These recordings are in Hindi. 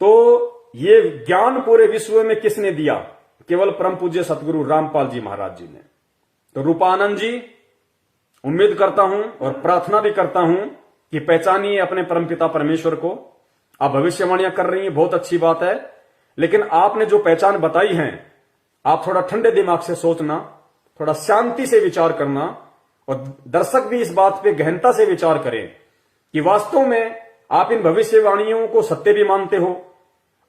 तो ये ज्ञान पूरे विश्व में किसने दिया? केवल परम पूज्य सतगुरु रामपाल जी महाराज जी ने। तो रूपानंद जी, उम्मीद करता हूं और प्रार्थना भी करता हूं कि पहचानिए अपने परमपिता परमेश्वर को। आप भविष्यवाणियां कर रही हैं, बहुत अच्छी बात है, लेकिन आपने जो पहचान बताई है, आप थोड़ा ठंडे दिमाग से सोचना, थोड़ा शांति से विचार करना, और दर्शक भी इस बात पे गहनता से विचार करें कि वास्तव में आप इन भविष्यवाणियों को सत्य भी मानते हो।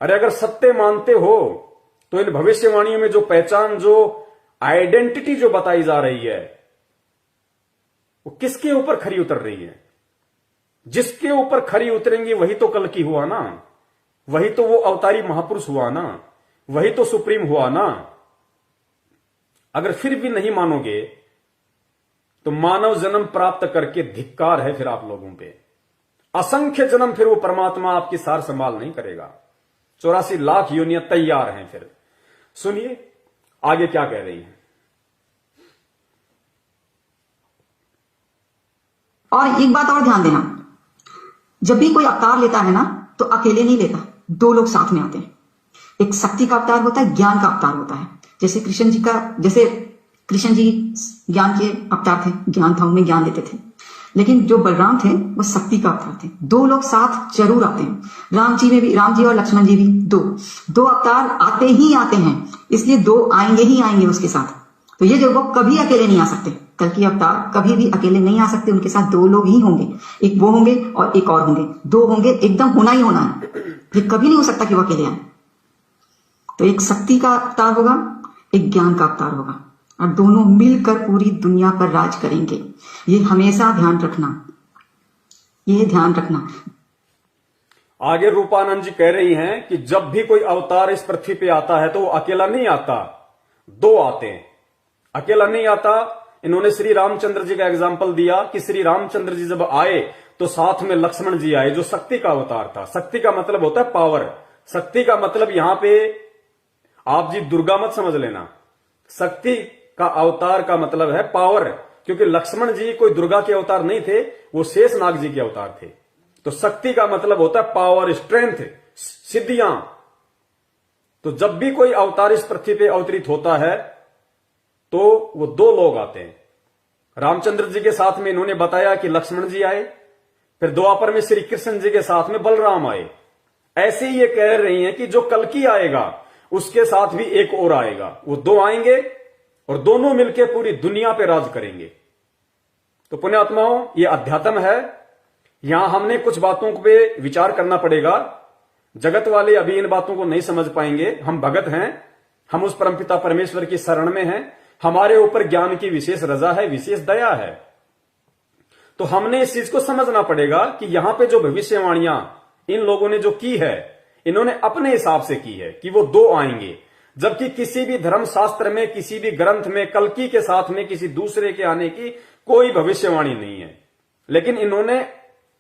अरे अगर सत्य मानते हो तो इन भविष्यवाणियों में जो पहचान, जो आइडेंटिटी जो बताई जा रही है, वो किसके ऊपर खरी उतर रही है? जिसके ऊपर खरी उतरेंगी वही तो कल की हुआ ना, वही तो वो अवतारी महापुरुष हुआ ना, वही तो सुप्रीम हुआ ना। अगर फिर भी नहीं मानोगे तो मानव जन्म प्राप्त करके धिक्कार है फिर आप लोगों पे। असंख्य जन्म फिर वो परमात्मा आपकी सार संभाल नहीं करेगा। 84 लाख योनियां तैयार हैं। फिर सुनिए आगे क्या कह रही हैं। और एक बात और ध्यान देना, जब भी कोई अवतार लेता है ना तो अकेले नहीं लेता, दो लोग साथ में आते हैं। एक शक्ति का अवतार होता है, ज्ञान का अवतार होता है। जैसे कृष्ण जी ज्ञान के अवतार थे, ज्ञान था, उनमें ज्ञान देते थे। लेकिन जो बलराम थे वो शक्ति का अवतार थे। दो लोग साथ जरूर आते हैं। राम जी और लक्ष्मण जी भी दो अवतार आते ही आते हैं, इसलिए दो आएंगे ही आएंगे उसके साथ। तो ये जो वो कभी अकेले नहीं आ सकते, कल की अवतार कभी भी अकेले नहीं आ सकते, उनके साथ दो लोग ही होंगे। एक वो होंगे और एक और होंगे, दो होंगे, एकदम होना ही होना है। ये कभी नहीं हो सकता कि वो अकेले आए। तो एक शक्ति का अवतार होगा, एक ज्ञान का अवतार होगा, और दोनों मिलकर पूरी दुनिया पर राज करेंगे। ये हमेशा ध्यान रखना, ये ध्यान रखना। आगे रूपानंद जी कह रही हैं कि जब भी कोई अवतार इस पृथ्वी पे आता है तो वो अकेला नहीं आता, दो आते हैं। अकेला नहीं आता। इन्होंने श्री रामचंद्र जी का एग्जाम्पल दिया कि श्री रामचंद्र जी जब आए तो साथ में लक्ष्मण जी आए, जो शक्ति का अवतार था। शक्ति का मतलब होता है पावर। शक्ति का मतलब यहां पे आप जी दुर्गा मत समझ लेना। शक्ति का अवतार का मतलब है पावर, क्योंकि लक्ष्मण जी कोई दुर्गा के अवतार नहीं थे, वो शेषनाग जी के अवतार थे। तो शक्ति का मतलब होता है पावर, स्ट्रेंथ, सिद्धियां। तो जब भी कोई अवतार इस पृथ्वी पे अवतरित होता है तो वो दो लोग आते हैं। रामचंद्र जी के साथ में इन्होंने बताया कि लक्ष्मण जी आए, फिर द्वापर में श्री कृष्ण जी के साथ में बलराम आए। ऐसे ही ये कह रही हैं कि जो कल्कि आएगा उसके साथ भी एक और आएगा, वो दो आएंगे और दोनों मिलकर पूरी दुनिया पे राज करेंगे। तो पुण्यात्माओं, ये अध्यात्म है। यहां हमने कुछ बातों पे विचार करना पड़ेगा। जगत वाले अभी इन बातों को नहीं समझ पाएंगे। हम भगत हैं, हम उस परमपिता परमेश्वर की शरण में हैं, हमारे ऊपर ज्ञान की विशेष रजा है, विशेष दया है। तो हमने इस चीज को समझना पड़ेगा कि यहां पे जो भविष्यवाणियां इन लोगों ने जो की है, इन्होंने अपने हिसाब से की है कि वो दो आएंगे, जबकि किसी भी धर्म शास्त्र में, किसी भी ग्रंथ में कल्कि के साथ में किसी दूसरे के आने की कोई भविष्यवाणी नहीं है। लेकिन इन्होंने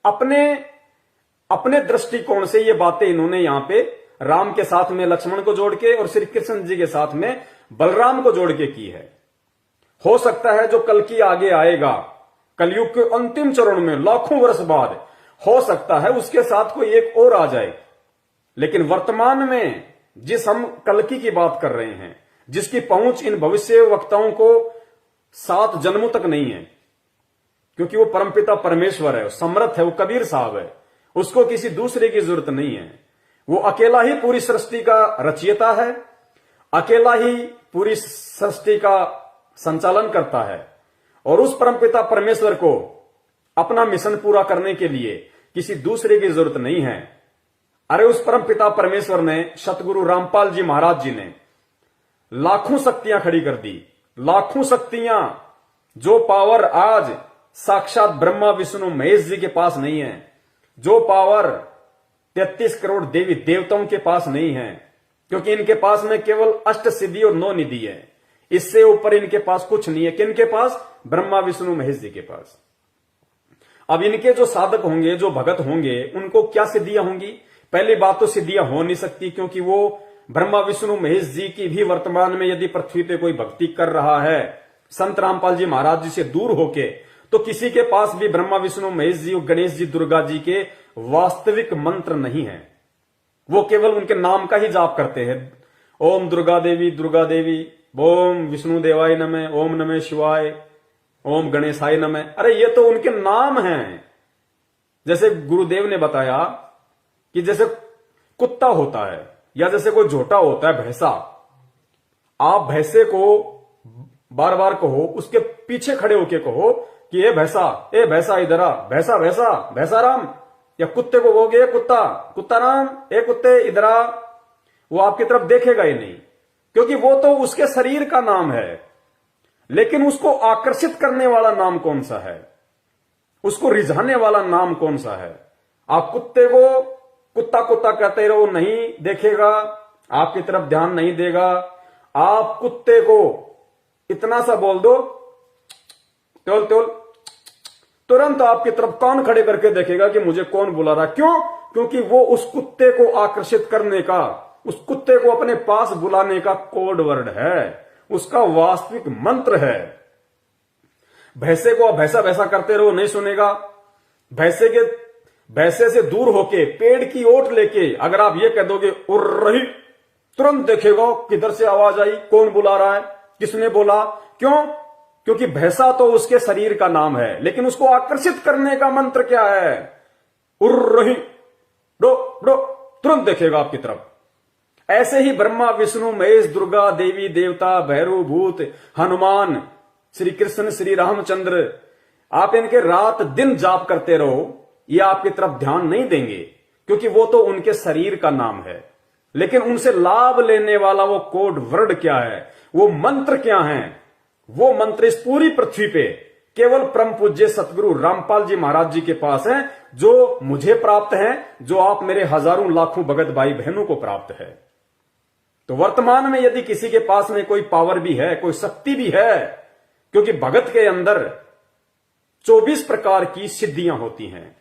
अपने दृष्टिकोण से ये बातें इन्होंने यहां पे राम के साथ में लक्ष्मण को जोड़ के और श्री कृष्ण जी के साथ में बलराम को जोड़ के की है। हो सकता है जो कल्कि आगे आएगा, कलयुग के अंतिम चरण में लाखों वर्ष बाद, हो सकता है उसके साथ कोई एक और आ जाए। लेकिन वर्तमान में जिस हम कल्कि की बात कर रहे हैं, जिसकी पहुंच इन भविष्य वक्ताओं को 7 जन्मों तक नहीं है, क्योंकि वो परमपिता परमेश्वर है, वो समर्थ है, वो कबीर साहब है, उसको किसी दूसरे की जरूरत नहीं है। वो अकेला ही पूरी सृष्टि का रचयिता है, अकेला ही पूरी सृष्टि का संचालन करता है। और उस परमपिता परमेश्वर को अपना मिशन पूरा करने के लिए किसी दूसरे की जरूरत नहीं है। अरे उस परमपिता परमेश्वर ने, सतगुरु रामपाल जी महाराज जी ने लाखों शक्तियां खड़ी कर दी, लाखों शक्तियां। जो पावर आज साक्षात ब्रह्मा विष्णु महेश जी के पास नहीं है, जो पावर 33 करोड़ देवी देवताओं के पास नहीं है, क्योंकि इनके पास में केवल अष्ट सिद्धि और 9 निधि है। इससे ऊपर इनके पास कुछ नहीं है। किनके पास? ब्रह्मा विष्णु महेश जी के पास। अब इनके जो साधक होंगे, जो भगत होंगे, उनको क्या सिद्धियां होंगी? पहली बात तो सिद्धियां हो नहीं सकती, क्योंकि वो ब्रह्मा विष्णु महेश जी की भी वर्तमान में यदि पृथ्वी पे कोई भक्ति कर रहा है संत रामपाल जी महाराज जी से दूर होके, तो किसी के पास भी ब्रह्मा विष्णु महेश जी, गणेश जी, दुर्गा जी के वास्तविक मंत्र नहीं है। वो केवल उनके नाम का ही जाप करते हैं। ओम दुर्गा देवी, ओम विष्णु देवाय नमः, ओम नमः शिवाय, ओम गणेशाय नमः। अरे ये तो उनके नाम हैं। जैसे गुरुदेव ने बताया कि जैसे कुत्ता होता है या जैसे कोई झोटा होता है भैंसा, आप भैंसे को बार बार कहो, उसके पीछे खड़े होके कहो कि ए भैंसा इधर आ, भैंसा राम, या कुत्ते को कहोगे कुत्ता राम, ए कुत्ते इधर आ, वो आपकी तरफ देखेगा ही नहीं, क्योंकि वो तो उसके शरीर का नाम है। लेकिन उसको आकर्षित करने वाला नाम कौन सा है, उसको रिझाने वाला नाम कौन सा है? आप कुत्ते को कुत्ता कहते रहो, नहीं देखेगा, आपकी तरफ ध्यान नहीं देगा। आप कुत्ते को इतना सा बोल दो, त्योल तुरंत आपकी तरफ कान खड़े करके देखेगा कि मुझे कौन बुला रहा। क्यों? क्योंकि वो उस कुत्ते को आकर्षित करने का, उस कुत्ते को अपने पास बुलाने का कोड वर्ड है, उसका वास्तविक मंत्र है। भैंसे को आप भैंसा करते रहो, नहीं सुनेगा। भैंसे से दूर होके पेड़ की ओट लेके अगर आप ये कह दोगे उड़ रही, तुरंत देखेगा किधर से आवाज आई, कौन बुला रहा है, किसने बोला। क्यों? क्योंकि भैंसा तो उसके शरीर का नाम है, लेकिन उसको आकर्षित करने का मंत्र क्या है? उड़ रही, डो डो, तुरंत देखेगा आपकी तरफ। ऐसे ही ब्रह्मा विष्णु महेश दुर्गा देवी देवता भैरव भूत हनुमान श्री कृष्ण श्री रामचंद्र, आप इनके रात दिन जाप करते रहो, ये आपकी तरफ ध्यान नहीं देंगे, क्योंकि वो तो उनके शरीर का नाम है। लेकिन उनसे लाभ लेने वाला वो कोड वर्ड क्या है, वो मंत्र क्या है? वो मंत्र इस पूरी पृथ्वी पे केवल परम पूज्य सतगुरु रामपाल जी महाराज जी के पास है, जो मुझे प्राप्त है, जो आप मेरे हजारों लाखों भगत भाई बहनों को प्राप्त है। तो वर्तमान में यदि किसी के पास में कोई पावर भी है, कोई शक्ति भी है, क्योंकि भगत के अंदर 24 प्रकार की सिद्धियां होती हैं।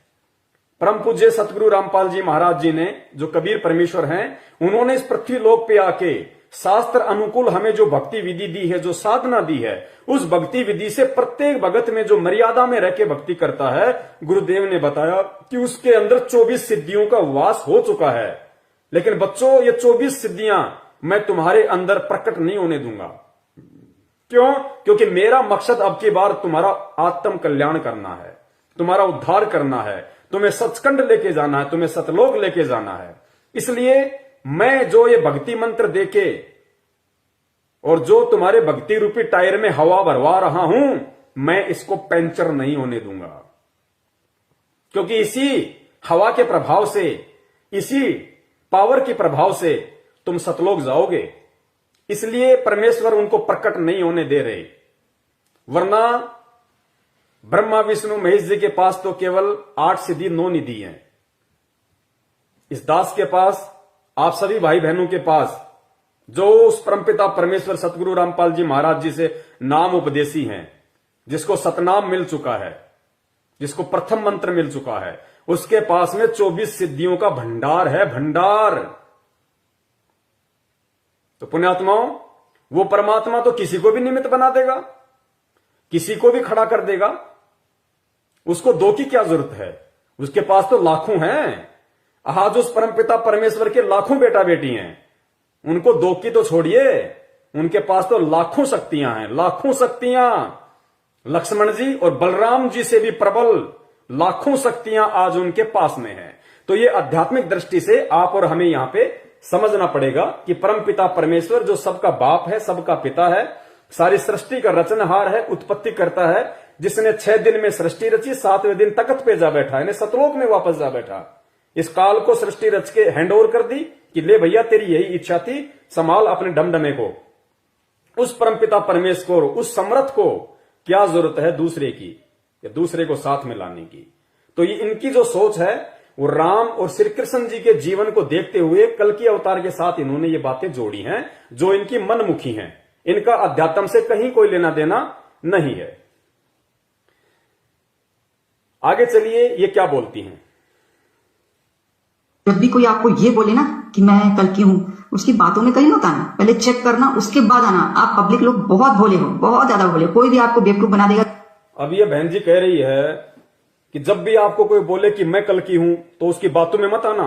परम पूज्य सतगुरु रामपाल जी महाराज जी ने, जो कबीर परमेश्वर हैं, उन्होंने इस पृथ्वी लोक पे आके शास्त्र अनुकूल हमें जो भक्ति विधि दी है, जो साधना दी है, उस भक्ति विधि से प्रत्येक भगत में जो मर्यादा में रह के भक्ति करता है, गुरुदेव ने बताया कि उसके अंदर 24 सिद्धियों का वास हो चुका है। लेकिन बच्चों, ये 24 सिद्धियां मैं तुम्हारे अंदर प्रकट नहीं होने दूंगा। क्यों? क्योंकि मेरा मकसद अब की बार तुम्हारा आत्म कल्याण करना है, तुम्हारा उद्धार करना है, तुम्हें सचखंड लेके जाना है, तुम्हें सतलोक लेके जाना है। इसलिए मैं जो ये भक्ति मंत्र देके और जो तुम्हारे भक्ति रूपी टायर में हवा भरवा रहा हूं, मैं इसको पंचर नहीं होने दूंगा। क्योंकि इसी हवा के प्रभाव से, इसी पावर के प्रभाव से तुम सतलोक जाओगे। इसलिए परमेश्वर उनको प्रकट नहीं होने दे रहे। वरना ब्रह्मा विष्णु महेश जी के पास तो केवल 8 सिद्धि 9 निधि हैं। इस दास के पास, आप सभी भाई बहनों के पास, जो उस परमपिता परमेश्वर सतगुरु रामपाल जी महाराज जी से नाम उपदेशी हैं, जिसको सतनाम मिल चुका है, जिसको प्रथम मंत्र मिल चुका है, उसके पास में 24 सिद्धियों का भंडार है, भंडार। तो पुण्यात्माओं, वो परमात्मा तो किसी को भी निमित्त बना देगा, किसी को भी खड़ा कर देगा। उसको दो की क्या जरूरत है? उसके पास तो लाखों हैं। आज उस परमपिता परमेश्वर के लाखों बेटा बेटी हैं, उनको दो की तो छोड़िए, उनके पास तो लाखों शक्तियां हैं, लाखों शक्तियां। लक्ष्मण जी और बलराम जी से भी प्रबल लाखों शक्तियां आज उनके पास में हैं। तो ये आध्यात्मिक दृष्टि से आप और हमें यहां पे समझना पड़ेगा कि परमपिता परमेश्वर जो सबका बाप है, सबका पिता है, सारी सृष्टि का रचनहार है, उत्पत्ति करता है, जिसने 6 दिन में सृष्टि रची, 7वें दिन तख्त पे जा बैठा, यानी सतलोक में वापस जा बैठा। इस काल को सृष्टि रच के हैंड ओवर कर दी कि ले भैया, तेरी यही इच्छा थी, संभाल अपने डमडमे को। उस परमपिता परमेश्वर, उस समर्थ को क्या जरूरत है दूसरे की, या दूसरे को साथ में लाने की? तो ये इनकी जो सोच है, वो राम और श्री कृष्ण जी के जीवन को देखते हुए कल की अवतार के साथ इन्होंने ये बातें जोड़ी हैं, जो इनकी मनमुखी हैं। इनका अध्यात्म से कहीं कोई लेना देना नहीं है। आगे चलिए, ये क्या बोलती हैं। जब भी कोई आपको ये बोले ना कि मैं कल की हूं, उसकी बातों में कहीं मत आना, पहले चेक करना, उसके बाद आना। आप पब्लिक लोग बहुत भोले हो, बहुत ज्यादा भोले, कोई भी आपको बेवकूफ बना देगा। अब ये बहन जी कह रही है कि जब भी आपको कोई बोले कि मैं कल की हूं, तो उसकी बातों में मत आना,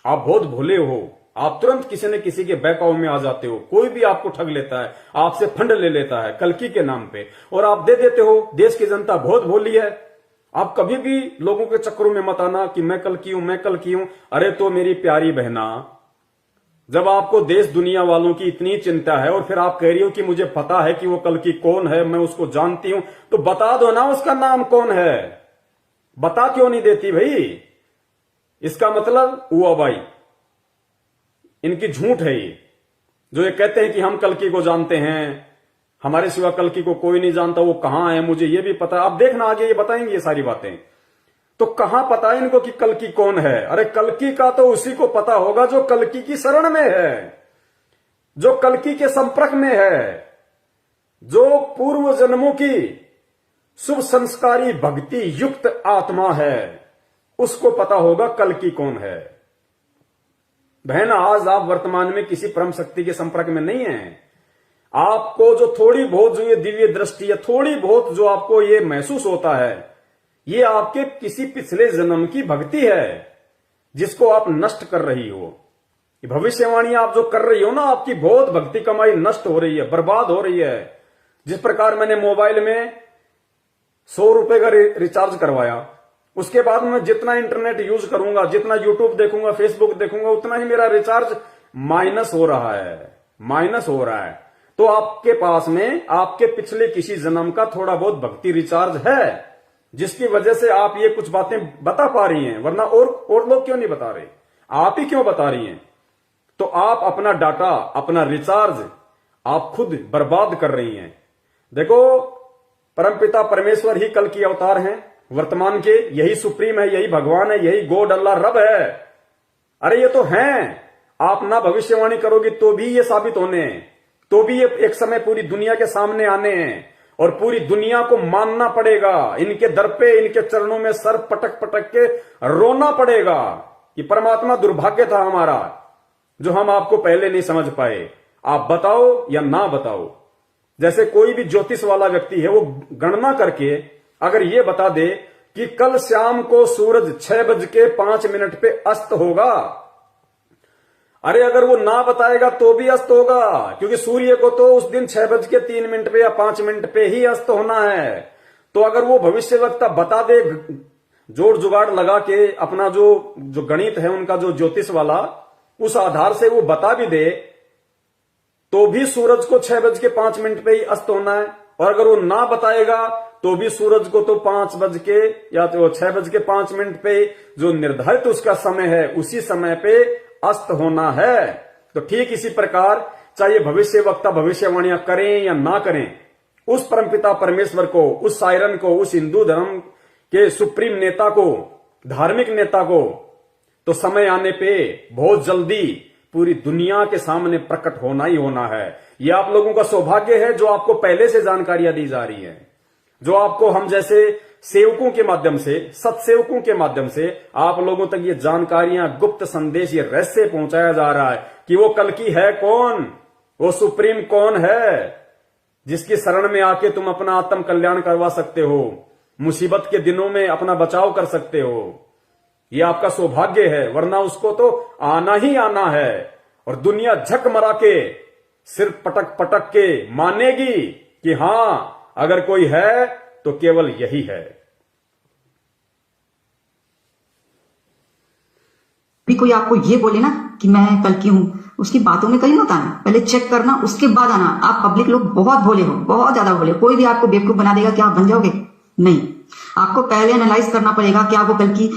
आप बहुत भोले हो, आप तुरंत किसी न किसी के बहकाव में आ जाते हो। कोई भी आपको ठग लेता है, आपसे फंड ले लेता है कल्कि के नाम पे, और आप दे देते हो। देश की जनता बहुत भोली है। आप कभी भी लोगों के चक्करों में मत आना कि मैं कल्कि हूं, मैं कल्कि हूं। अरे तो मेरी प्यारी बहना, जब आपको देश दुनिया वालों की इतनी चिंता है और फिर आप कह रही हो कि मुझे पता है कि वो कल्कि कौन है, मैं उसको जानती हूं, तो बता दो ना उसका नाम कौन है। बता क्यों नहीं देती भाई? इसका मतलब हुआ भाई, इनकी झूठ है ये, जो ये कहते हैं कि हम कल्कि को जानते हैं, हमारे सिवा कल्कि को कोई नहीं जानता, वो कहां है मुझे ये भी पता है। आप देखना आगे ये बताएंगे ये सारी बातें। तो कहां पता है इनको कि कल्कि कौन है? अरे कल्कि का तो उसी को पता होगा जो कल्कि की शरण में है, जो कल्कि के संपर्क में है, जो पूर्व जन्मों की शुभ संस्कारी भक्ति युक्त आत्मा है, उसको पता होगा कल्कि कौन है। बहन, आज आप वर्तमान में किसी परम शक्ति के संपर्क में नहीं है। आपको जो थोड़ी बहुत जो ये दिव्य दृष्टि है, थोड़ी बहुत जो आपको ये महसूस होता है, ये आपके किसी पिछले जन्म की भक्ति है जिसको आप नष्ट कर रही हो। ये भविष्यवाणी आप जो कर रही हो ना, आपकी बहुत भक्ति कमाई नष्ट हो रही है, बर्बाद हो रही है। जिस प्रकार मैंने मोबाइल में 100 रुपए का रिचार्ज करवाया, उसके बाद मैं जितना इंटरनेट यूज करूंगा, जितना यूट्यूब देखूंगा, फेसबुक देखूंगा, उतना ही मेरा रिचार्ज माइनस हो रहा है, माइनस हो रहा है। तो आपके पास में आपके पिछले किसी जन्म का थोड़ा बहुत भक्ति रिचार्ज है, जिसकी वजह से आप ये कुछ बातें बता पा रही हैं, वरना और लोग क्यों नहीं बता रहे? आप ही क्यों बता रही हैं? तो आप अपना डाटा, अपना रिचार्ज आप खुद बर्बाद कर रही हैं। देखो, परमपिता परमेश्वर ही कल की अवतार हैं वर्तमान के, यही सुप्रीम है, यही भगवान है, यही गॉड अल्लाह रब है। अरे ये तो हैं। आप ना भविष्यवाणी करोगी तो भी ये साबित होने हैं, तो भी ये एक समय पूरी दुनिया के सामने आने हैं, और पूरी दुनिया को मानना पड़ेगा। इनके दर पे, इनके चरणों में सर पटक पटक के रोना पड़ेगा कि परमात्मा दुर्भाग्य था हमारा जो हम आपको पहले नहीं समझ पाए। आप बताओ या ना बताओ। जैसे कोई भी ज्योतिष वाला व्यक्ति है, वो गणना करके अगर ये बता दे कि कल शाम को सूरज 6:05 पे अस्त होगा, अरे अगर वो ना बताएगा तो भी अस्त होगा, क्योंकि सूर्य को तो उस दिन 6:03 पे या 5 पे ही अस्त होना है। तो अगर वो भविष्यवक्ता बता दे, जोड़ जुगाड़ लगा के अपना जो गणित है उनका, जो ज्योतिष वाला, उस आधार से वो बता भी दे, तो भी सूरज को 6:05 पे ही अस्त होना है। और अगर वो ना बताएगा तो भी सूरज को तो 5 या तो 6:05 पे जो निर्धारित उसका समय है, उसी समय पे अस्त होना है। तो ठीक इसी प्रकार, चाहे भविष्य वक्ता भविष्यवाणियां करें या ना करें, उस परमपिता परमेश्वर को, उस सायरन को, उस हिंदू धर्म के सुप्रीम नेता को, धार्मिक नेता को, तो समय आने पे बहुत जल्दी पूरी दुनिया के सामने प्रकट होना ही होना है। यह आप लोगों का सौभाग्य है जो आपको पहले से जानकारियां दी जा रही है, जो आपको हम जैसे सेवकों के माध्यम से, सत्सेवकों के माध्यम से आप लोगों तक ये जानकारियां, गुप्त संदेश, ये रहस्य पहुंचाया जा रहा है कि वो कल्कि है कौन, वो सुप्रीम कौन है, जिसकी शरण में आके तुम अपना आत्म कल्याण करवा सकते हो, मुसीबत के दिनों में अपना बचाव कर सकते हो। ये आपका सौभाग्य है, वरना उसको तो आना ही आना है। और दुनिया झक मरा के, सिर पटक पटक के मानेगी कि हां, अगर कोई है तो केवल यही है। भी कोई आपको ये बोले ना कि मैं कल्कि हूं, उसकी बातों में कहीं मत आना, पहले चेक करना, उसके बाद आना। आप पब्लिक लोग बहुत भोले हो, बहुत ज्यादा भोले। कोई भी आपको बेवकूफ बना देगा कि आप बन जाओगे, नहीं। आपको पहले एनालाइज करना पड़ेगा, क्या वो कल्कि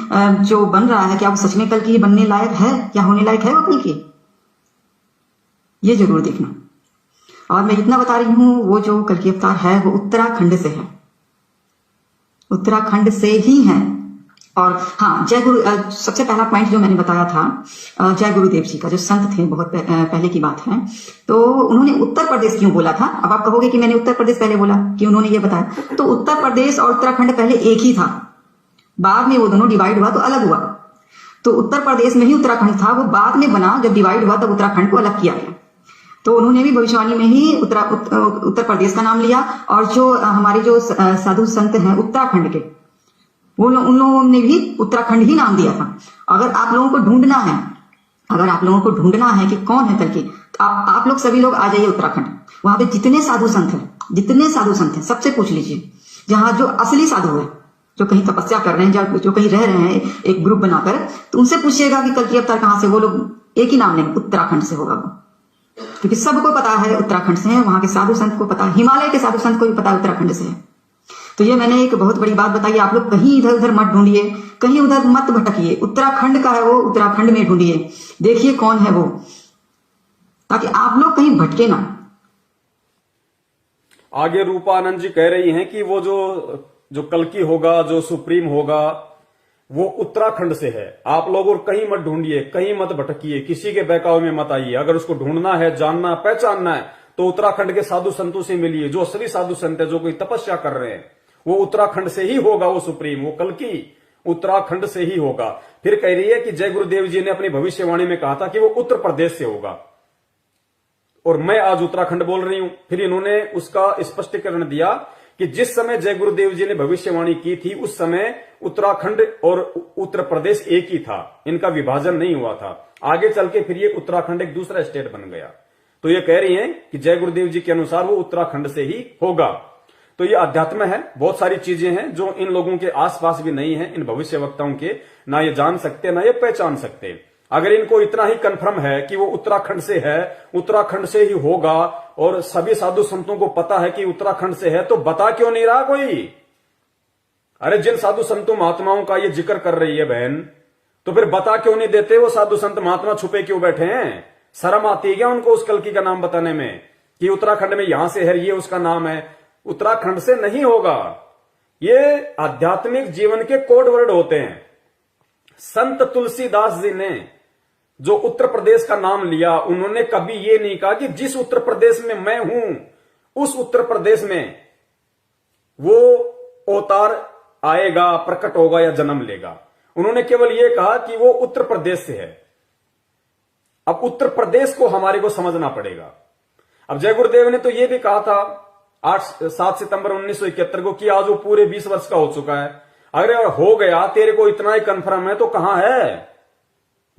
जो बन रहा है, क्या वो सच में कल्कि बनने लायक है, क्या होने लायक है वो कल्कि, ये जरूर देखना। और मैं इतना बता रही हूं, वो जो कल्कि अवतार है वो उत्तराखंड से है, उत्तराखंड से ही है। और हाँ, जय गुरु, सबसे पहला पॉइंट जो मैंने बताया था जय गुरुदेव जी का, जो संत थे, बहुत पहले की बात है। तो उन्होंने उत्तर प्रदेश क्यों बोला था? अब आप कहोगे कि मैंने उत्तर प्रदेश पहले बोला, कि उन्होंने ये बताया। तो उत्तर प्रदेश और उत्तराखंड पहले एक ही था, बाद में वो दोनों डिवाइड हुआ तो अलग हुआ। तो उत्तर प्रदेश में ही उत्तराखंड था, वो बाद में बना, जब डिवाइड हुआ तब उत्तराखंड को अलग किया गया। तो उन्होंने भी भविष्यवाणी में ही उत्तर प्रदेश का नाम लिया। और जो हमारे जो साधु संत हैं उत्तराखंड के, उन लोगों ने भी उत्तराखंड ही नाम दिया था। अगर आप लोगों को ढूंढना है अगर आप लोगों को ढूंढना है कि कौन है कल्कि, तो आप लोग सभी लोग आ जाइए उत्तराखंड। वहां पे जितने साधु संत हैं सबसे पूछ लीजिए, जहां जो असली साधु है, जो कहीं तपस्या कर रहे हैं, जो कहीं रह रहे हैं एक ग्रुप बनाकर, तो उनसे पूछिएगा कि कल्कि अवतार कहां से। वो लोग एक ही नाम लेंगे, उत्तराखंड से होगा वो, क्योंकि सबको पता है उत्तराखंड से है। वहां के साधु संत को पता है, हिमालय के साधु संत को भी पता है उत्तराखंड से है। तो ये मैंने एक बहुत बड़ी बात बताई। आप लोग कहीं इधर उधर मत ढूंढिए, कहीं उधर मत भटकिए, उत्तराखंड का है वो, उत्तराखंड में ढूंढिए, देखिए कौन है वो, ताकि आप लोग कहीं भटके ना। आगे रूपानंद जी कह रही हैं कि वो जो कल्कि होगा, जो सुप्रीम होगा, वो उत्तराखंड से है। आप लोग और कहीं मत ढूंढिए, कहीं मत भटकिए, किसी के बहकावे में मत आइए। अगर उसको ढूंढना है, जानना, पहचानना है, तो उत्तराखंड के साधु संतों से मिलिए। जो असली साधु संत है, जो कोई तपस्या कर रहे हैं, वो उत्तराखंड से ही होगा। वो सुप्रीम, वो कल्कि उत्तराखंड से ही होगा। फिर कह रही है कि जय गुरुदेव जी ने अपनी भविष्यवाणी में कहा था कि वो उत्तर प्रदेश से होगा, और मैं आज उत्तराखंड बोल रही हूं। फिर इन्होंने उसका स्पष्टीकरण दिया कि जिस समय जय गुरुदेव जी ने भविष्यवाणी की थी, उस समय उत्तराखंड और उत्तर प्रदेश एक ही था, इनका विभाजन नहीं हुआ था। आगे चल के फिर ये उत्तराखंड एक दूसरा स्टेट बन गया। तो ये कह रही हैं कि जय गुरुदेव जी के अनुसार वो उत्तराखंड से ही होगा। तो ये अध्यात्म है, बहुत सारी चीजें हैं जो इन लोगों के आसपास भी नहीं है, इन भविष्य वक्ताओं के, ना ये जान सकते ना ये पहचान सकते। अगर इनको इतना ही कंफर्म है कि वो उत्तराखंड से है, उत्तराखंड से ही होगा, और सभी साधु संतों को पता है कि उत्तराखंड से है, तो बता क्यों नहीं रहा कोई? अरे जिन साधु संतों महात्माओं का ये जिक्र कर रही है बहन, तो फिर बता क्यों नहीं देते? वो साधु संत महात्मा छुपे क्यों बैठे हैं? शर्म आती है क्या उनको उस कल्कि का नाम बताने में कि उत्तराखंड में यहां से है, ये उसका नाम है? उत्तराखंड से नहीं होगा। ये आध्यात्मिक जीवन के कोड वर्ड होते हैं। संत तुलसीदास जी ने जो उत्तर प्रदेश का नाम लिया, उन्होंने कभी ये नहीं कहा कि जिस उत्तर प्रदेश में मैं हूं, उस उत्तर प्रदेश में वो अवतार आएगा, प्रकट होगा या जन्म लेगा। उन्होंने केवल यह कहा कि वो उत्तर प्रदेश से है। अब उत्तर प्रदेश को हमारे को समझना पड़ेगा। अब जय गुरुदेव ने तो यह भी कहा था 7 सितंबर 1971 को कि आज वो पूरे 20 वर्ष का हो चुका है। अगर हो गया, तेरे को इतना ही कंफर्म है, तो कहां है?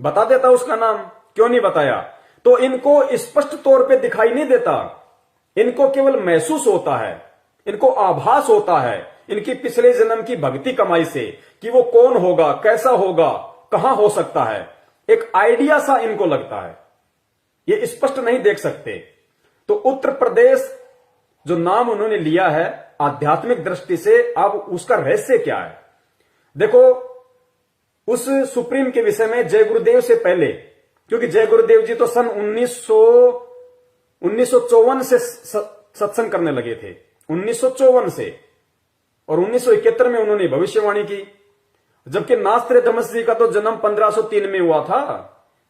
बता देता उसका नाम, क्यों नहीं बताया? तो इनको स्पष्ट तौर पे दिखाई नहीं देता, इनको केवल महसूस होता है, इनको आभास होता है इनकी पिछले जन्म की भक्ति कमाई से कि वो कौन होगा, कैसा होगा, कहां हो सकता है। एक आइडिया सा इनको लगता है, ये स्पष्ट नहीं देख सकते। तो उत्तर प्रदेश जो नाम उन्होंने लिया है आध्यात्मिक दृष्टि से, अब उसका रहस्य क्या है? देखो, उस सुप्रीम के विषय में जय गुरुदेव से पहले, क्योंकि जय गुरुदेव जी तो सन 1954 से सत्संग करने लगे थे, 1954 से, और 1971 में उन्होंने भविष्यवाणी की। जबकि नास्त्र धमस जी का तो जन्म 1503 में हुआ था,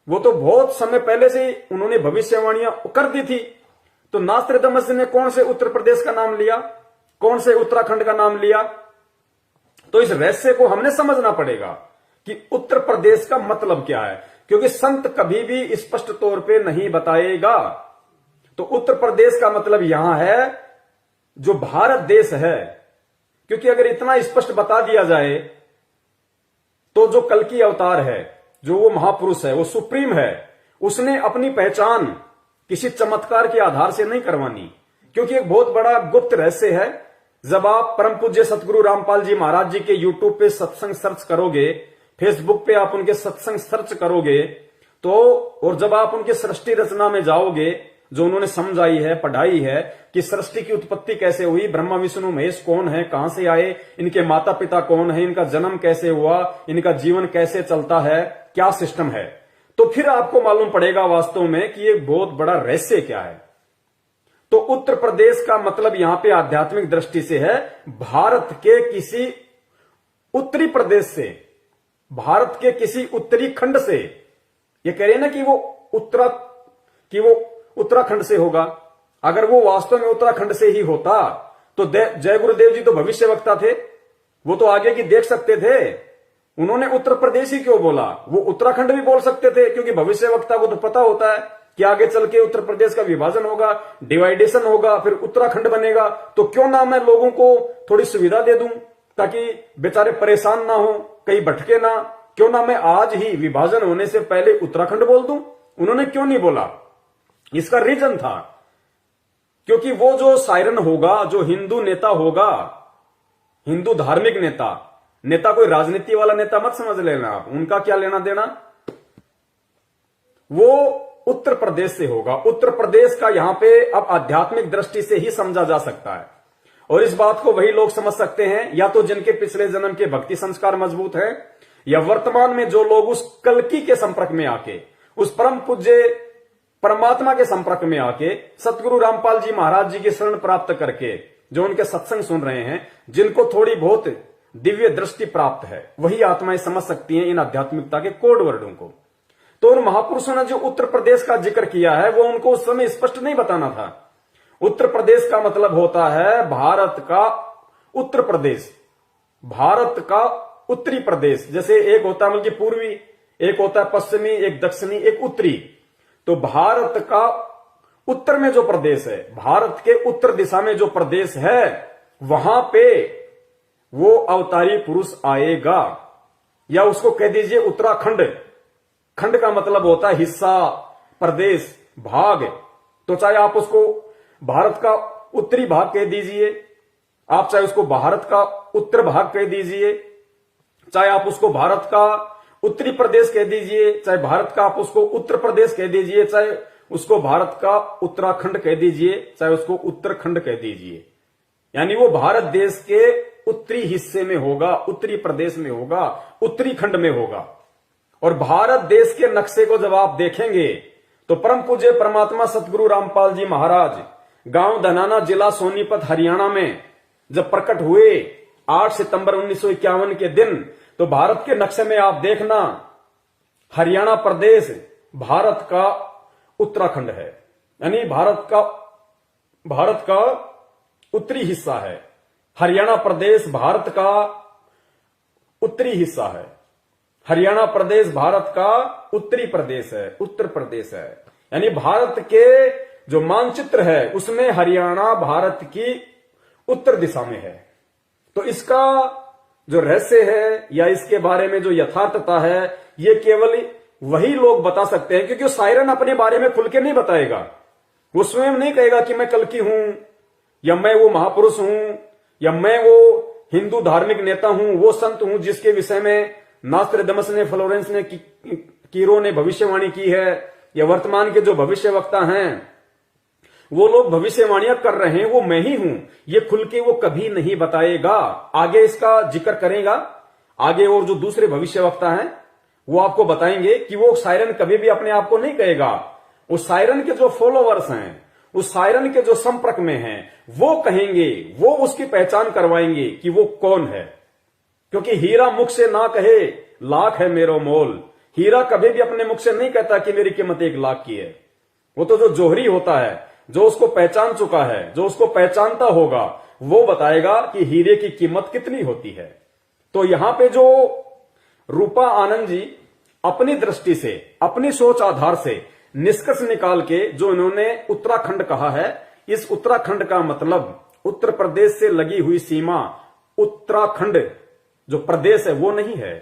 वो तो बहुत समय पहले से उन्होंने भविष्यवाणियां कर दी थी। तो नास्त्र धमस जी ने कौन से उत्तर प्रदेश का नाम लिया, कौन से उत्तराखंड का नाम लिया? तो इस रहस्य को हमने समझना पड़ेगा कि उत्तर प्रदेश का मतलब क्या है, क्योंकि संत कभी भी स्पष्ट तौर पे नहीं बताएगा। तो उत्तर प्रदेश का मतलब यहां है जो भारत देश है, क्योंकि अगर इतना स्पष्ट बता दिया जाए तो जो कल्कि अवतार है, जो वो महापुरुष है, वो सुप्रीम है, उसने अपनी पहचान किसी चमत्कार के आधार से नहीं करवानी, क्योंकि एक बहुत बड़ा गुप्त रहस्य है। जब आप परम पूज्य सतगुरु रामपाल जी महाराज जी के यूट्यूब पे सत्संग सर्च करोगे, फेसबुक पे आप उनके सत्संग सर्च करोगे, तो और जब आप उनके सृष्टि रचना में जाओगे, जो उन्होंने समझाई है, पढ़ाई है कि सृष्टि की उत्पत्ति कैसे हुई, ब्रह्मा विष्णु महेश कौन है, कहां से आए, इनके माता पिता कौन है, इनका जन्म कैसे हुआ, इनका जीवन कैसे चलता है, क्या सिस्टम है, तो फिर आपको मालूम पड़ेगा वास्तव में कि ये बहुत बड़ा रहस्य क्या है। तो उत्तर प्रदेश का मतलब यहां पे आध्यात्मिक दृष्टि से है भारत के किसी उत्तरी प्रदेश से, भारत के किसी उत्तरी खंड से। ये कह रहे हैं ना कि वो उत्तराखंड से होगा। अगर वो वास्तव में उत्तराखंड से ही होता तो जय गुरुदेव जी तो भविष्यवक्ता थे, वो तो आगे की देख सकते थे। उन्होंने उत्तर प्रदेश ही क्यों बोला? वो उत्तराखंड भी बोल सकते थे, क्योंकि भविष्यवक्ता को तो पता होता है कि आगे चल के उत्तर प्रदेश का विभाजन होगा, डिवाइडेशन होगा, फिर उत्तराखंड बनेगा। तो क्यों ना मैं लोगों को थोड़ी सुविधा दे दूं ताकि बेचारे परेशान ना हो, कहीं भटके ना, क्यों ना मैं आज ही विभाजन होने से पहले उत्तराखंड बोल दूं? उन्होंने क्यों नहीं बोला? इसका रीजन था क्योंकि वो जो सायरन होगा, जो हिंदू नेता होगा, हिंदू धार्मिक नेता कोई राजनीति वाला नेता मत समझ लेना आप, उनका क्या लेना देना, वो उत्तर प्रदेश से होगा। उत्तर प्रदेश का यहां पे अब आध्यात्मिक दृष्टि से ही समझा जा सकता है, और इस बात को वही लोग समझ सकते हैं या तो जिनके पिछले जन्म के भक्ति संस्कार मजबूत है, या वर्तमान में जो लोग उस कल्कि के संपर्क में आके, उस परम पूज्य परमात्मा के संपर्क में आके, सतगुरु रामपाल जी महाराज जी की शरण प्राप्त करके जो उनके सत्संग सुन रहे हैं, जिनको थोड़ी बहुत दिव्य दृष्टि प्राप्त है, वही आत्माएं समझ सकती हैं इन आध्यात्मिकता के कोड वर्डों को। तो उन महापुरुषों ने जो उत्तर प्रदेश का जिक्र किया है वो उनको उस समय स्पष्ट नहीं बताना था। उत्तर प्रदेश का मतलब होता है भारत का उत्तर प्रदेश, भारत का उत्तरी प्रदेश। जैसे एक होता है बल्कि पूर्वी, एक होता है पश्चिमी, एक दक्षिणी, एक उत्तरी। तो भारत का उत्तर में जो प्रदेश है, भारत के उत्तर दिशा में जो प्रदेश है, वहां पे वो अवतारी पुरुष आएगा, या उसको कह दीजिए उत्तराखंड। खंड का मतलब होता है हिस्सा, प्रदेश, भाग। तो चाहे आप उसको भारत का उत्तरी भाग कह दीजिए, आप चाहे उसको भारत का उत्तर भाग कह दीजिए, चाहे आप उसको भारत का उत्तरी प्रदेश कह दीजिए, चाहे भारत का आप उसको उत्तर प्रदेश कह दीजिए, चाहे उसको भारत का उत्तराखंड कह दीजिए, चाहे उसको उत्तरखंड कह दीजिए। यानी वो भारत देश के उत्तरी हिस्से में होगा, उत्तरी प्रदेश में होगा, उत्तरी खंड में होगा। और भारत देश के नक्शे को जब आप देखेंगे तो परम पूज्य परमात्मा सतगुरु रामपाल जी महाराज गांव धनाना, जिला सोनीपत, हरियाणा में जब प्रकट हुए 8 सितंबर 1951 के दिन, तो भारत के नक्शे में आप देखना हरियाणा प्रदेश भारत का उत्तराखंड है, यानी भारत का उत्तरी हिस्सा है। हरियाणा प्रदेश भारत का उत्तरी हिस्सा है। हरियाणा प्रदेश भारत का उत्तरी प्रदेश है, उत्तर प्रदेश है। यानी भारत के जो मानचित्र है उसमें हरियाणा भारत की उत्तर दिशा में है। तो इसका जो रहस्य है या इसके बारे में जो यथार्थता है, ये केवल वही लोग बता सकते हैं, क्योंकि सायरन अपने बारे में खुल के नहीं बताएगा। वो स्वयं नहीं कहेगा कि मैं कल्कि हूं, या मैं वो महापुरुष हूं, या मैं वो हिंदू धार्मिक नेता हूं, वो संत हूं जिसके विषय में नास्ट्रेडमस ने, फ्लोरेंस ने, कीरो ने भविष्यवाणी की है, या वर्तमान के जो भविष्य वक्ता हैं वो लोग भविष्यवाणियां कर रहे हैं, वो मैं ही हूं, ये खुल के वो कभी नहीं बताएगा। आगे इसका जिक्र करेगा, आगे और जो दूसरे भविष्य वक्ता हैं वो आपको बताएंगे कि वो सायरन कभी भी अपने आप को नहीं कहेगा। उस सायरन के जो फॉलोवर्स हैं, उस सायरन के जो संपर्क में हैं, वो कहेंगे, वो उसकी पहचान करवाएंगे कि वो कौन है। क्योंकि हीरा मुख से ना कहे लाख है मेरो मोल, हीरा कभी भी अपने मुख से नहीं कहता कि मेरी कीमत 1 लाख की है। वो तो जो जोहरी होता है, जो उसको पहचान चुका है, जो उसको पहचानता होगा, वो बताएगा कि हीरे की कीमत कितनी होती है। तो यहां पे जो रूपा आनंद जी अपनी दृष्टि से, अपनी सोच आधार से निष्कर्ष निकाल के जो इन्होंने उत्तराखंड कहा है, इस उत्तराखंड का मतलब उत्तर प्रदेश से लगी हुई सीमा, उत्तराखंड जो प्रदेश है वो नहीं है।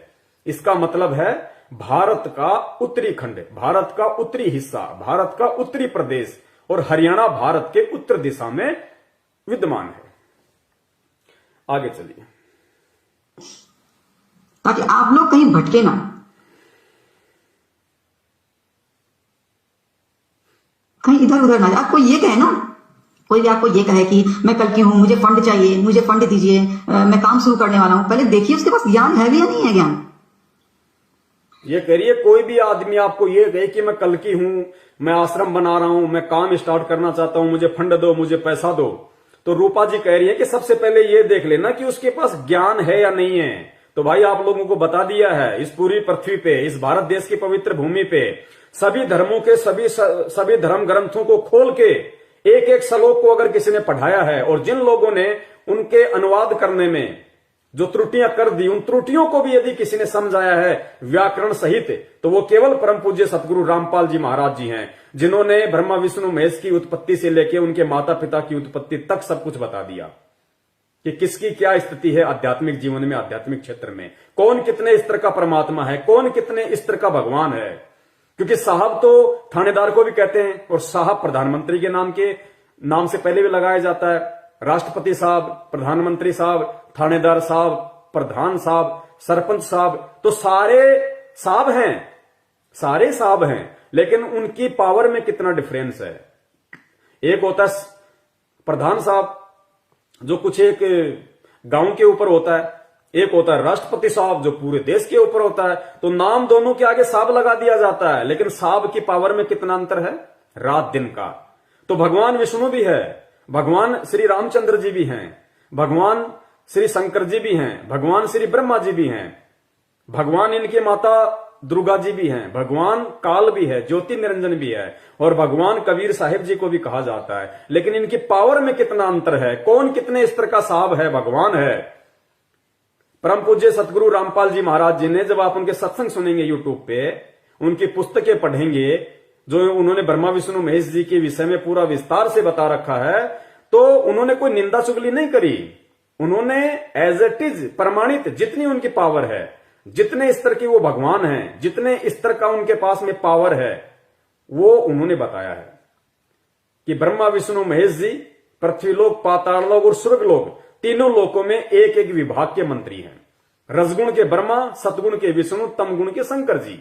इसका मतलब है भारत का उत्तरी खंड, भारत का उत्तरी हिस्सा, भारत का उत्तरी प्रदेश, और हरियाणा भारत के उत्तर दिशा में विद्यमान है। आगे चलिए, ताकि आप लोग कहीं भटके ना। कहीं इधर उधर ना जाए। कोई ये कहे ना, कोई भी आपको ये कहे कि मैं कल की हूं, मुझे फंड चाहिए, मुझे फंड दीजिए, मैं काम शुरू करने वाला हूं, पहले देखिए उसके पास ज्ञान है भी या नहीं है ज्ञान। ये करिए, कोई भी आदमी आपको ये कहे कि मैं कल की हूं, मैं आश्रम बना रहा हूं, मैं काम स्टार्ट करना चाहता हूं, मुझे फंड दो, मुझे पैसा दो, तो रूपा जी कह रही है कि सबसे पहले ये देख लेना कि उसके पास ज्ञान है या नहीं है। तो भाई आप लोगों को बता दिया है, इस पूरी पृथ्वी पे, इस भारत देश की पवित्र भूमि पे सभी धर्मों के सभी धर्म ग्रंथों को खोल के एक एक श्लोक को अगर किसी ने पढ़ाया है, और जिन लोगों ने उनके अनुवाद करने में जो त्रुटियां कर दी, उन त्रुटियों को भी यदि किसी ने समझाया है व्याकरण सहित, तो वो केवल परम पूज्य सतगुरु रामपाल जी महाराज जी हैं, जिन्होंने ब्रह्मा विष्णु महेश की उत्पत्ति से लेकर उनके माता पिता की उत्पत्ति तक सब कुछ बता दिया। कि किसकी क्या स्थिति है आध्यात्मिक जीवन में, आध्यात्मिक क्षेत्र में, कौन कितने स्तर का परमात्मा है, कौन कितने स्तर का भगवान है। क्योंकि साहब तो थानेदार को भी कहते हैं, और साहब प्रधानमंत्री के नाम से पहले भी लगाया जाता है। राष्ट्रपति साहब, प्रधानमंत्री साहब, थानेदार साहब, प्रधान साहब, सरपंच साहब, तो सारे साहब हैं, सारे साहब हैं, लेकिन उनकी पावर में कितना डिफरेंस है। एक होता है प्रधान साहब जो कुछ एक गांव के ऊपर होता है, एक होता है राष्ट्रपति साहब जो पूरे देश के ऊपर होता है। तो नाम दोनों के आगे साहब लगा दिया जाता है, लेकिन साहब की पावर में कितना अंतर है, रात दिन का। तो भगवान विष्णु भी है, भगवान श्री रामचंद्र जी भी हैं, भगवान श्री शंकर जी भी हैं, भगवान श्री ब्रह्मा जी भी हैं, भगवान इनके माता दुर्गा जी भी हैं, भगवान काल भी है, ज्योति निरंजन भी है, और भगवान कबीर साहिब जी को भी कहा जाता है। लेकिन इनकी पावर में कितना अंतर है, कौन कितने स्तर का साहब है, भगवान है। परम पूज्य सतगुरु रामपाल जी महाराज जी ने, जब आप उनके सत्संग सुनेंगे यूट्यूब पे, उनकी पुस्तकें पढ़ेंगे, जो उन्होंने ब्रह्मा विष्णु महेश जी के विषय में पूरा विस्तार से बता रखा है, तो उन्होंने कोई निंदा चुगली नहीं करी। उन्होंने एज इट इज प्रमाणित जितनी उनकी पावर है, जितने स्तर के वो भगवान हैं, जितने स्तर का उनके पास में पावर है, वो उन्होंने बताया है कि ब्रह्मा विष्णु महेश जी पृथ्वीलोक, पाताललोक और स्वर्गलोक, तीनों लोकों में एक एक विभाग के मंत्री हैं। रजगुण के ब्रह्मा, सतगुण के विष्णु, तमगुण के शंकर जी।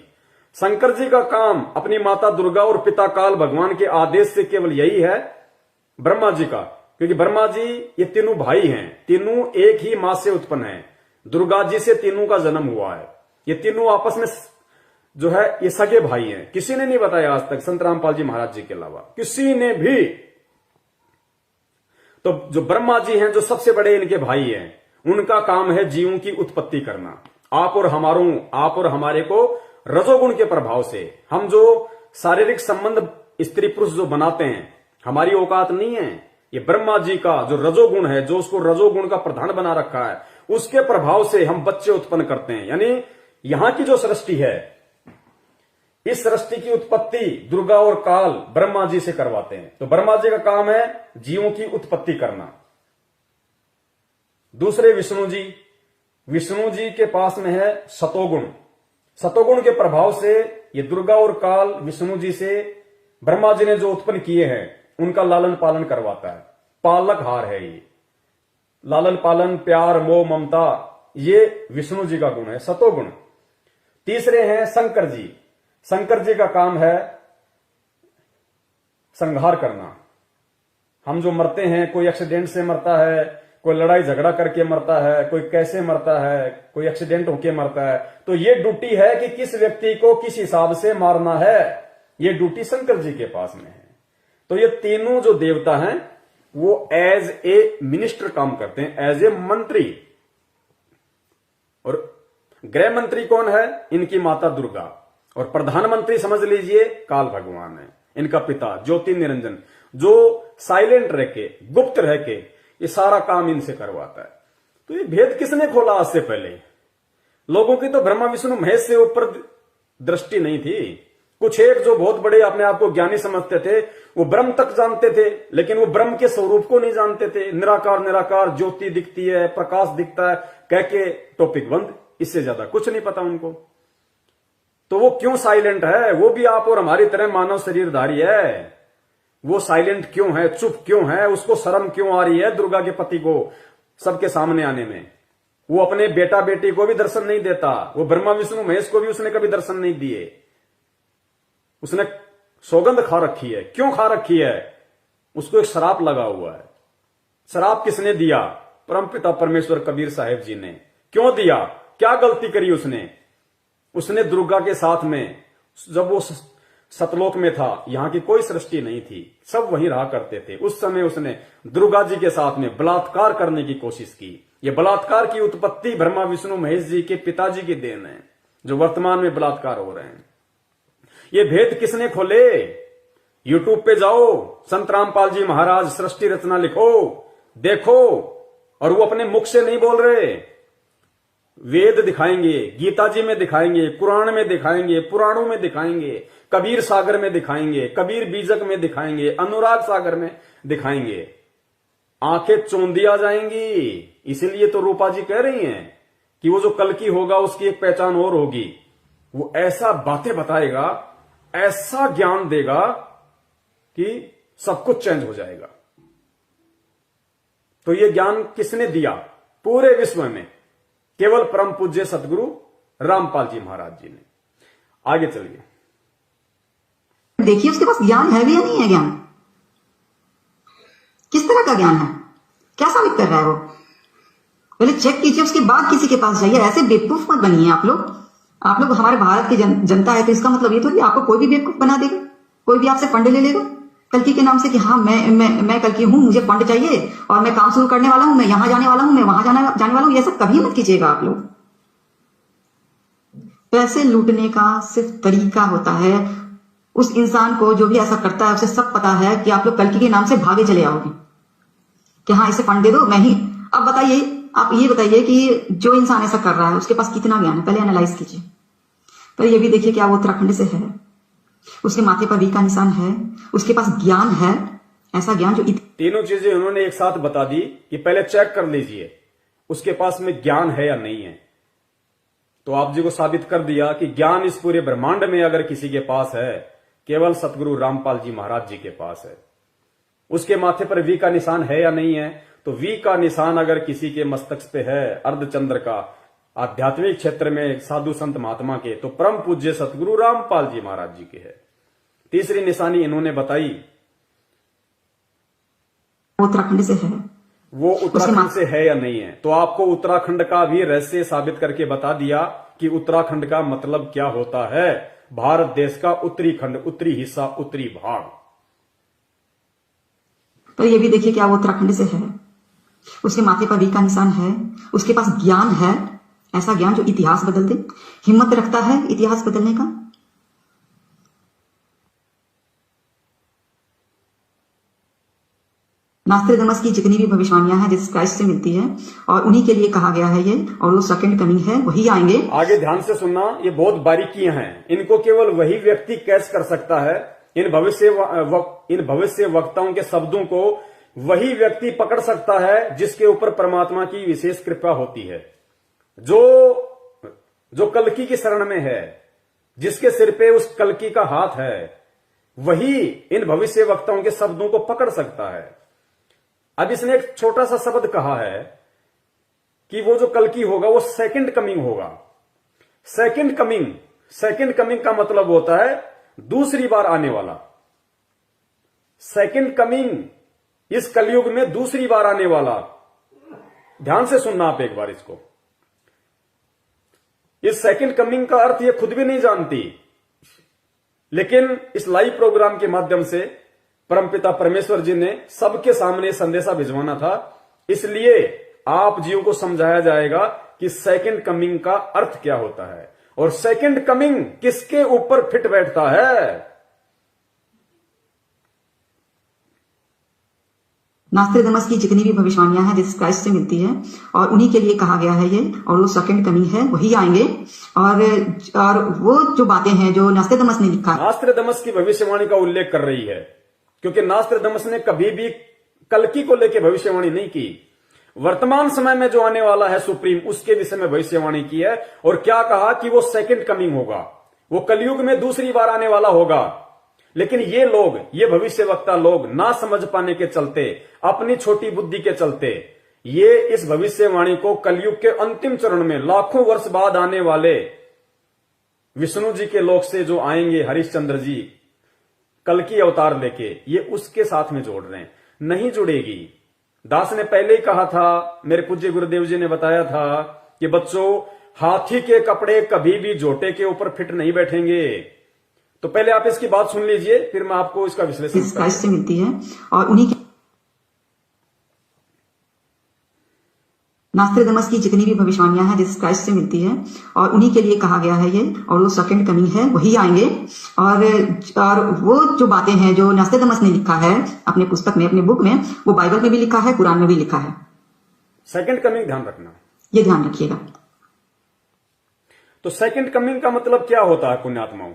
शंकर जी का काम अपनी माता दुर्गा और पिता काल भगवान के आदेश से केवल यही है, ब्रह्मा जी का, क्योंकि ब्रह्मा जी ये तीनों भाई हैं, तीनों एक ही मां से उत्पन्न हैं, दुर्गा जी से तीनों का जन्म हुआ है। ये तीनों आपस में जो है ये सगे भाई हैं। किसी ने नहीं बताया आज तक, संत रामपाल जी महाराज जी के अलावा किसी ने भी। तो जो ब्रह्मा जी हैं, जो सबसे बड़े इनके भाई हैं, उनका काम है जीवों की उत्पत्ति करना। आप और हमारे को रजोगुण के प्रभाव से हम जो शारीरिक संबंध स्त्री पुरुष जो बनाते हैं, हमारी औकात नहीं है। ये ब्रह्मा जी का जो रजोगुण है, जो उसको रजोगुण का प्रधान बना रखा है, उसके प्रभाव से हम बच्चे उत्पन्न करते हैं। यानी यहां की जो सृष्टि है, इस सृष्टि की उत्पत्ति दुर्गा और काल ब्रह्मा जी से करवाते हैं। तो ब्रह्मा जी का काम है जीवों की उत्पत्ति करना। दूसरे विष्णु जी के पास में है सतोगुण। सतोगुण के प्रभाव से ये दुर्गा और काल विष्णु जी से ब्रह्मा जी ने जो उत्पन्न किए हैं, उनका लालन पालन करवाता है। पालकहार है ये, लालन पालन, प्यार, मोह, ममता, ये विष्णु जी का गुण है, सतोगुण। तीसरे हैं शंकर जी। शंकर जी का काम है संहार करना। हम जो मरते हैं, कोई एक्सीडेंट से मरता है, कोई लड़ाई झगड़ा करके मरता है, कोई कैसे मरता है, कोई एक्सीडेंट होके मरता है, तो ये ड्यूटी है कि किस व्यक्ति को किस हिसाब से मारना है, ये ड्यूटी शंकर जी के पास में है। तो ये तीनों जो देवता हैं, वो एज ए मिनिस्टर काम करते हैं, एज ए मंत्री। और गृह मंत्री कौन है? इनकी माता दुर्गा। और प्रधानमंत्री समझ लीजिए काल भगवान है, इनका पिता ज्योति निरंजन, जो साइलेंट रह के, गुप्त रह के ये सारा काम इनसे करवाता है। तो ये भेद किसने खोला आज से पहले? लोगों की तो ब्रह्मा विष्णु महेश से ऊपर दृष्टि नहीं थी। कुछ एक जो बहुत बड़े अपने आप को ज्ञानी समझते थे, वो ब्रह्म तक जानते थे, लेकिन वो ब्रह्म के स्वरूप को नहीं जानते थे। निराकार निराकार, ज्योति दिखती है, प्रकाश दिखता है, कह के टॉपिक बंद। इससे ज्यादा कुछ नहीं पता उनको। तो वो क्यों साइलेंट है? वो भी आप और हमारी तरह मानव शरीरधारी है। वो साइलेंट क्यों है, चुप क्यों है? उसको शर्म क्यों आ रही है दुर्गा के पति को सबके सामने आने में? वो अपने बेटा बेटी को भी दर्शन नहीं देता। वो ब्रह्मा विष्णु महेश को भी उसने कभी दर्शन नहीं दिए। उसने सौगंध खा रखी है। क्यों खा रखी है? उसको एक श्राप लगा हुआ है। श्राप किसने दिया? परमपिता परमेश्वर कबीर साहिब जी ने। क्यों दिया? क्या गलती करी उसने? उसने दुर्गा के साथ में, जब वो सतलोक में था, यहां की कोई सृष्टि नहीं थी, सब वहीं रहा करते थे, उस समय उसने दुर्गा जी के साथ में बलात्कार करने की कोशिश की। ये बलात्कार की उत्पत्ति ब्रह्मा विष्णु महेश जी के पिताजी की देन है, जो वर्तमान में बलात्कार हो रहे हैं। ये भेद किसने खोले? यूट्यूब पे जाओ, संत रामपाल जी महाराज सृष्टि रचना लिखो, देखो। और वो अपने मुख से नहीं बोल रहे, वेद दिखाएंगे, गीता जी में दिखाएंगे, कुरान में दिखाएंगे, पुराणों में दिखाएंगे, कबीर सागर में दिखाएंगे, कबीर बीजक में दिखाएंगे, अनुराग सागर में दिखाएंगे। आंखें चौंधिया जाएंगी। इसीलिए तो रूपा जी कह रही हैं कि वो जो कल की होगा उसकी एक पहचान और होगी। वो ऐसा बातें बताएगा, ऐसा ज्ञान देगा कि सब कुछ चेंज हो जाएगा। तो ये ज्ञान किसने दिया पूरे विश्व में? केवल परम पूज्य सतगुरु रामपाल जी महाराज जी ने। आगे चलिए, देखिए उसके पास ज्ञान है भी या नहीं है। ज्ञान किस तरह का ज्ञान है, क्या साबित कर रहा है वो, पहले चेक कीजिए, उसके बाद किसी के पास जाइए। ऐसे बेवकूफ मत बनिए आप लोग। आप लोग हमारे भारत की जनता है, तो इसका मतलब ये थोड़ी आपको कोई भी बेवकूफ बना देगा, कोई भी आपसे फंड ले लेगा कल्कि के नाम से कि हाँ मैं कल्कि हूं, मुझे फंड चाहिए और मैं काम शुरू करने वाला हूं, मैं यहां जाने वाला हूं, मैं वहां जाने वाला हूं। ये सब कभी मत कीजिएगा आप लोग। पैसे लूटने का सिर्फ तरीका होता है, उस इंसान को जो भी ऐसा करता है उसे सब पता है कि आप लोग कल्कि के नाम से भागे चले आओगे कि हाँ इसे फंड दे दो, मैं ही। अब बताइए, आप ये बताइए कि जो इंसान ऐसा कर रहा है उसके पास कितना ज्ञान है, पहले एनालाइज कीजिए। पहले ये भी देखिए क्या वो उत्तराखंड से है, उसके माथे पर वी का निशान है, उसके पास ज्ञान है, ऐसा ज्ञान जो तीनों चीजें उन्होंने एक साथ बता दी कि पहले चेक कर लीजिए उसके पास में ज्ञान है या नहीं है। तो आप जी को साबित कर दिया कि ज्ञान इस पूरे ब्रह्मांड में अगर किसी के पास है, केवल सतगुरु रामपाल जी महाराज जी के पास है। उसके माथे पर वी का निशान है या नहीं है? तो वी का निशान अगर किसी के मस्तक पे है, अर्धचंद्र का, आध्यात्मिक क्षेत्र में साधु संत महात्मा के, तो परम पूज्य सतगुरु रामपाल जी महाराज जी के है। तीसरी निशानी इन्होंने बताई, उत्तराखंड से है, वो उत्तराखंड से है या नहीं है। तो आपको उत्तराखंड का भी रहस्य साबित करके बता दिया कि उत्तराखंड का मतलब क्या होता है। भारत देश का उत्तरी खंड, उत्तरी हिस्सा, उत्तरी भाग। तो ये भी देखिए क्या वो उत्तराखंड से है, उसके माथे पर वी का निशान है, उसके पास ज्ञान है, ऐसा ज्ञान जो इतिहास बदल दे, हिम्मत रखता है इतिहास बदलने का। नास्ट्रेडमस की जितनी भी भविष्यवाणियां हैं जीसस क्राइस्ट से मिलती है और उन्हीं के लिए कहा गया है ये, और वो सेकंड कमिंग है, वही आएंगे। आगे ध्यान से सुनना, ये बहुत बारीकियां हैं, इनको केवल वही व्यक्ति कैच कर सकता है। इन भविष्य वक्ताओं के शब्दों को वही व्यक्ति पकड़ सकता है जिसके ऊपर परमात्मा की विशेष कृपा होती है, जो कल्कि की शरण में है, जिसके सिर पे उस कल्कि का हाथ है, वही इन भविष्य वक्ताओं के शब्दों को पकड़ सकता है। अब इसने एक छोटा सा शब्द कहा है कि वो जो कल्कि होगा वो सेकंड कमिंग होगा। सेकंड कमिंग का मतलब होता है दूसरी बार आने वाला। सेकंड कमिंग इस कलयुग में दूसरी बार आने वाला। ध्यान से सुनना आप एक बार इसको। इस सेकंड कमिंग का अर्थ ये खुद भी नहीं जानती, लेकिन इस लाइव प्रोग्राम के माध्यम से परमपिता परमेश्वर जी ने सबके सामने संदेशा भिजवाना था, इसलिए आप जीव को समझाया जाएगा कि सेकंड कमिंग का अर्थ क्या होता है और सेकंड कमिंग किसके ऊपर फिट बैठता है। नास्ट्रेडमस की जितनी भी भविष्यवाणियां हैं जीसस क्राइस्ट से मिलती है और उन्हीं के लिए कहा गया है ये, और वो सेकंड कमिंग है, वही आएंगे। और वो जो बातें हैं जो नास्ट्रेडमस ने लिखा, नास्ट्रेडमस की भविष्यवाणी का उल्लेख कर रही है, क्योंकि नास्ट्रेडमस ने कभी भी कल्कि को लेकर भविष्यवाणी नहीं की। वर्तमान समय में जो आने वाला है सुप्रीम, उसके विषय में भविष्यवाणी की है। और क्या कहा कि वो सेकंड कमिंग होगा, वो कलयुग में दूसरी बार आने वाला होगा। लेकिन ये लोग, ये भविष्यवक्ता लोग ना समझ पाने के चलते, अपनी छोटी बुद्धि के चलते, ये इस भविष्यवाणी को कलयुग के अंतिम चरण में लाखों वर्ष बाद आने वाले विष्णु जी के लोक से जो आएंगे, हरिश्चंद्र जी कल्कि अवतार लेके, ये उसके साथ में जोड़ रहे हैं। नहीं जुड़ेगी। दास ने पहले ही कहा था, मेरे पूज्य गुरुदेव जी ने बताया था कि बच्चों, हाथी के कपड़े कभी भी जोटे के ऊपर फिट नहीं बैठेंगे। तो पहले आप इसकी बात सुन लीजिए, फिर मैं आपको इसका विश्लेषण क्राइस्ट से मिलती है और उन्हीं की नास्ट्रेडमस की जितनी भी भविष्यवाणियां हैं जीसस क्राइस्ट से मिलती है और उन्हीं के लिए कहा गया है ये, और वो सेकंड कमिंग है, वही आएंगे। और वो जो बातें हैं जो नास्ट्रेडमस ने लिखा है अपने पुस्तक में, अपने बुक में, वो बाइबल में भी लिखा है, कुरान में भी लिखा है। सेकंड कमिंग ध्यान रखना, ये ध्यान रखिएगा। तो सेकंड कमिंग का मतलब क्या होता है पुण्यात्माओं?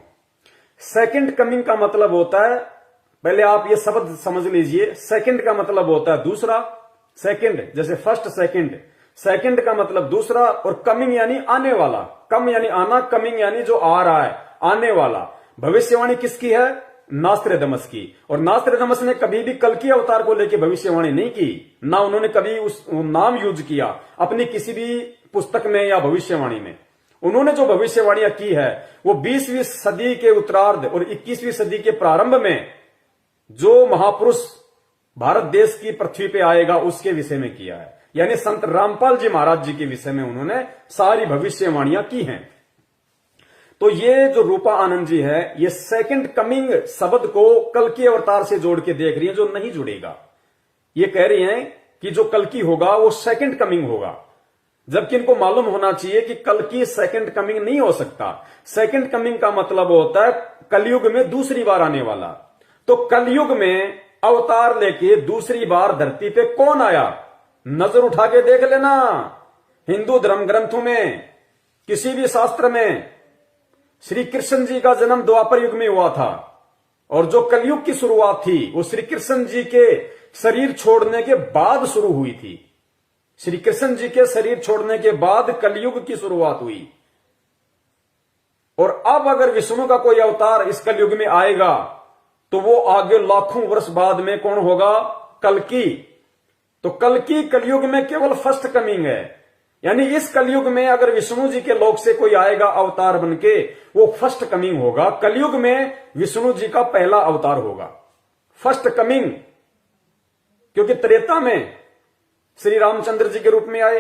सेकंड कमिंग का मतलब होता है, पहले आप ये शब्द समझ लीजिए, सेकंड का मतलब होता है दूसरा सेकंड, जैसे फर्स्ट सेकंड, सेकंड का मतलब दूसरा, और कमिंग यानी आने वाला, कम यानी आना, कमिंग यानी जो आ रहा है, आने वाला। भविष्यवाणी किसकी है? नास्त्रेदमस की। और नास्त्रेदमस ने कभी भी कल की अवतार को लेकर भविष्यवाणी नहीं की, ना उन्होंने कभी उस नाम यूज किया अपनी किसी भी पुस्तक में या भविष्यवाणी में। उन्होंने जो भविष्यवाणियां की है वो 20वीं सदी के उत्तरार्ध और 21वीं सदी के प्रारंभ में जो महापुरुष भारत देश की पृथ्वी पे आएगा उसके विषय में किया है। यानी संत रामपाल जी महाराज जी के विषय में उन्होंने सारी भविष्यवाणियां की हैं। तो ये जो रूपा आनंद जी है, ये सेकंड कमिंग शब्द को कल की अवतार से जोड़ के देख रही है, जो नहीं जुड़ेगा। ये कह रही हैं कि जो कल की होगा वो सेकंड कमिंग होगा, जबकि इनको मालूम होना चाहिए कि कल की सेकंड कमिंग नहीं हो सकता। सेकंड कमिंग का मतलब होता है कलयुग में दूसरी बार आने वाला। तो कलयुग में अवतार लेके दूसरी बार धरती पे कौन आया? नजर उठा के देख लेना, हिंदू धर्म ग्रंथों में, किसी भी शास्त्र में श्री कृष्ण जी का जन्म द्वापर युग में हुआ था, और जो कलयुग की शुरुआत थी वो श्री कृष्ण जी के शरीर छोड़ने के बाद शुरू हुई थी। श्री कृष्ण जी के शरीर छोड़ने के बाद कलयुग की शुरुआत हुई। और अब अगर विष्णु का कोई अवतार इस कलयुग में आएगा तो वो आगे लाखों वर्ष बाद में कौन होगा? कल्कि। तो कल्कि कलयुग में केवल फर्स्ट कमिंग है। यानी इस कलयुग में अगर विष्णु जी के लोक से कोई आएगा अवतार बनके, वो फर्स्ट कमिंग होगा। कलयुग में विष्णु जी का पहला अवतार होगा, फर्स्ट कमिंग। क्योंकि त्रेता में श्री रामचंद्र जी के रूप में आए,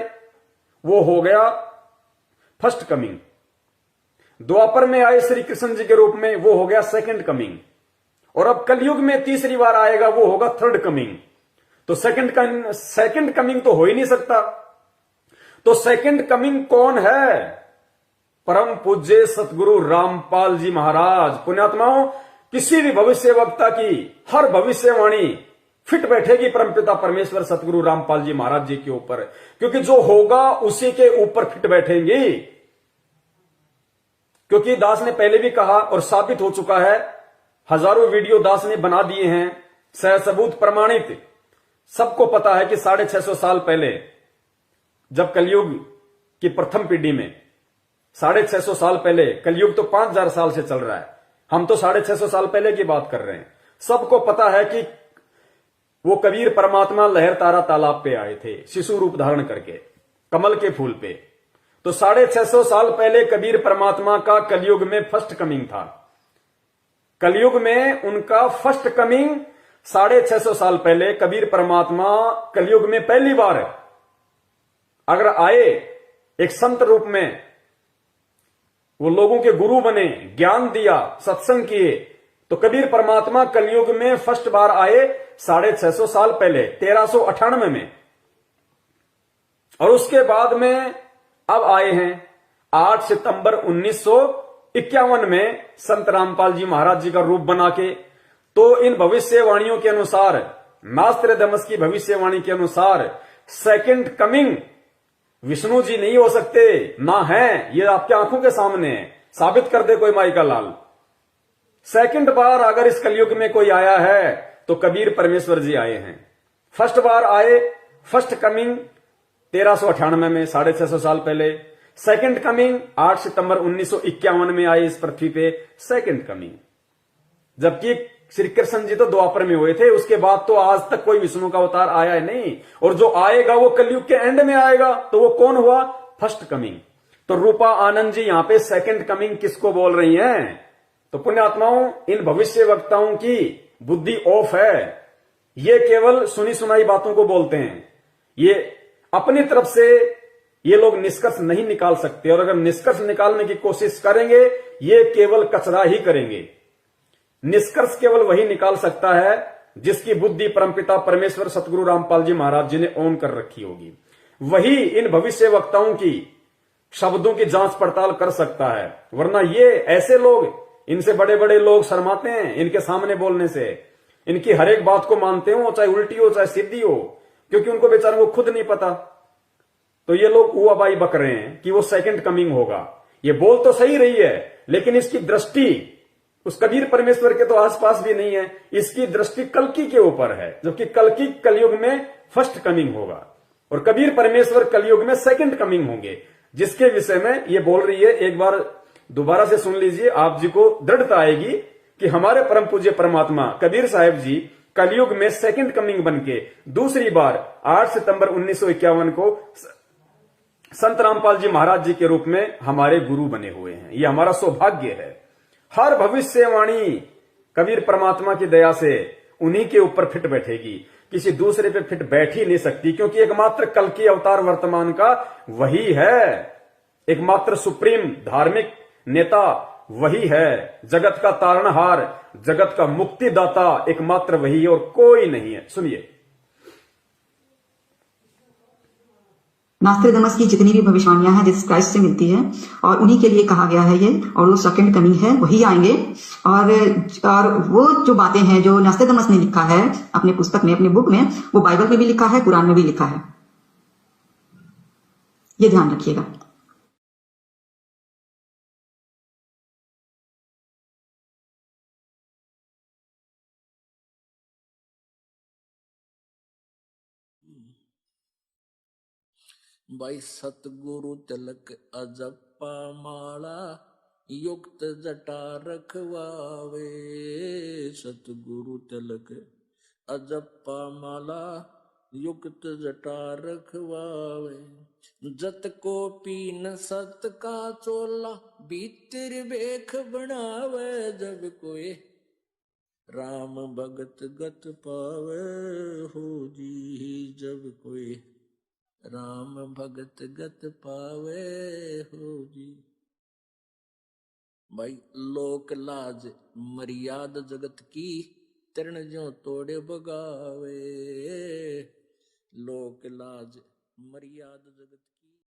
वो हो गया फर्स्ट कमिंग। द्वापर में आए श्री कृष्ण जी के रूप में, वो हो गया सेकंड कमिंग। और अब कलयुग में तीसरी बार आएगा, वो होगा थर्ड कमिंग। तो सेकंड कमिंग तो हो ही नहीं सकता। तो सेकंड कमिंग कौन है? परम पूज्य सतगुरु रामपाल जी महाराज। पुण्यात्माओं, किसी भी भविष्य वक्ता की हर भविष्यवाणी फिट बैठेगी परमपिता परमेश्वर सतगुरु रामपाल जी महाराज जी के ऊपर, क्योंकि जो होगा उसी के ऊपर फिट बैठेंगी। क्योंकि दास ने पहले भी कहा और साबित हो चुका है, हजारों वीडियो दास ने बना दिए हैं, सहसबूत प्रमाणित। सबको पता है कि 650 साल पहले जब कलयुग की प्रथम पीढ़ी में, 650 साल पहले, कलयुग तो 5000 साल से चल रहा है, हम तो 650 साल पहले की बात कर रहे हैं। सबको पता है कि वो कबीर परमात्मा लहर तारा तालाब पे आए थे शिशु रूप धारण करके, कमल के फूल पे। तो 650 साल पहले कबीर परमात्मा का कलयुग में फर्स्ट कमिंग था। कलयुग में उनका फर्स्ट कमिंग 650 साल पहले कबीर परमात्मा कलयुग में पहली बार अगर आए एक संत रूप में, वो लोगों के गुरु बने, ज्ञान दिया, सत्संग किए, तो कबीर परमात्मा कलयुग में फर्स्ट बार आए 650 साल पहले 1398 में। और उसके बाद में अब आए हैं 8 सितंबर 1951 में संत रामपाल जी महाराज जी का रूप बना के। तो इन भविष्यवाणियों के अनुसार, नास्त्रेदमस की भविष्यवाणी के अनुसार, सेकंड कमिंग विष्णु जी नहीं हो सकते, ना है। ये आपकी आंखों के सामने है, साबित कर दे कोई माई का लाल। सेकंड बार अगर इस कलयुग में कोई आया है तो कबीर परमेश्वर जी आए हैं। फर्स्ट बार आए, फर्स्ट कमिंग 1398 में, 650 साल पहले। सेकंड कमिंग 8 सितंबर 1951 में आए इस पृथ्वी पे, सेकंड कमिंग। जबकि श्री कृष्ण जी तो द्वापर में हुए थे, उसके बाद तो आज तक कोई विष्णु का अवतार आया है नहीं। और जो आएगा वो कलयुग के एंड में आएगा, तो वो कौन हुआ? First coming. तो रूपा आनंद जी यहां पे सेकंड कमिंग किसको बोल रही हैं? तो पुण्यात्माओं, इन भविष्य वक्ताओं की बुद्धि ऑफ है। ये केवल सुनी सुनाई बातों को बोलते हैं। ये अपनी तरफ से ये लोग निष्कर्ष नहीं निकाल सकते, और अगर निष्कर्ष निकालने की कोशिश करेंगे ये केवल कचरा ही करेंगे। निष्कर्ष केवल वही निकाल सकता है जिसकी बुद्धि परमपिता परमेश्वर सतगुरु रामपाल जी महाराज जी ने ऑन कर रखी होगी। वही इन भविष्य वक्ताओं की शब्दों की जांच पड़ताल कर सकता है। वरना ये ऐसे लोग, इनसे बड़े बड़े लोग शर्माते हैं इनके सामने बोलने से। इनकी हर एक बात को मानते हो, चाहे उल्टी हो चाहे सीधी हो, क्योंकि उनको बेचारों को खुद नहीं पता। तो ये लोग उआबाई बक रहे हैं कि वो सेकंड कमिंग होगा। ये बोल तो सही रही है, लेकिन इसकी दृष्टि उस कबीर परमेश्वर के तो आसपास भी नहीं है। इसकी दृष्टि कल्कि के ऊपर है, जबकि कल्कि कलयुग में फर्स्ट कमिंग होगा और कबीर परमेश्वर कलयुग में सेकंड कमिंग होंगे, जिसके विषय में ये बोल रही है। एक बार दोबारा से सुन लीजिए, आप जी को दृढ़ता आएगी कि हमारे परम पूज्य परमात्मा कबीर साहब जी कलयुग में सेकंड कमिंग बनके दूसरी बार 8 सितंबर 1951 को संत रामपाल जी महाराज जी के रूप में हमारे गुरु बने हुए हैं। ये हमारा सौभाग्य है। हर भविष्यवाणी कबीर परमात्मा की दया से उन्हीं के ऊपर फिट बैठेगी, किसी दूसरे पे फिट बैठ ही नहीं सकती, क्योंकि एकमात्र कल की अवतार वर्तमान का वही है। एकमात्र सुप्रीम धार्मिक नेता वही है। जगत का तारणहार, जगत का मुक्तिदाता एकमात्र वही है और कोई नहीं है। सुनिए, नास्ट्रेडमस की जितनी भी भविष्यवाणियां हैं जीसस क्राइस्ट से मिलती है और उन्हीं के लिए कहा गया है ये, और वो सेकंड कमिंग है, वही आएंगे। और वो जो बातें हैं जो नास्ट्रेडमस ने लिखा है अपने पुस्तक में, अपने बुक में, वो बाइबल में भी लिखा है, कुरान में भी लिखा है। ये ध्यान रखिएगा। भाई सतगुरु तिलक अजप्पा माला युक्त जटा रखवावे। सतगुरु तिलक अजप्पा माला युक्त जटा रखवावे। जत को पीन सत का चोला भीतर बेख बनावे। जब कोई राम भगत गत पावे हो जी। जब कोई राम भगत गत पावे हो जी। भाई लोक लाज मर्याद जगत की तरण जो तोड़े बगावे। लोक लाज मर्याद जगत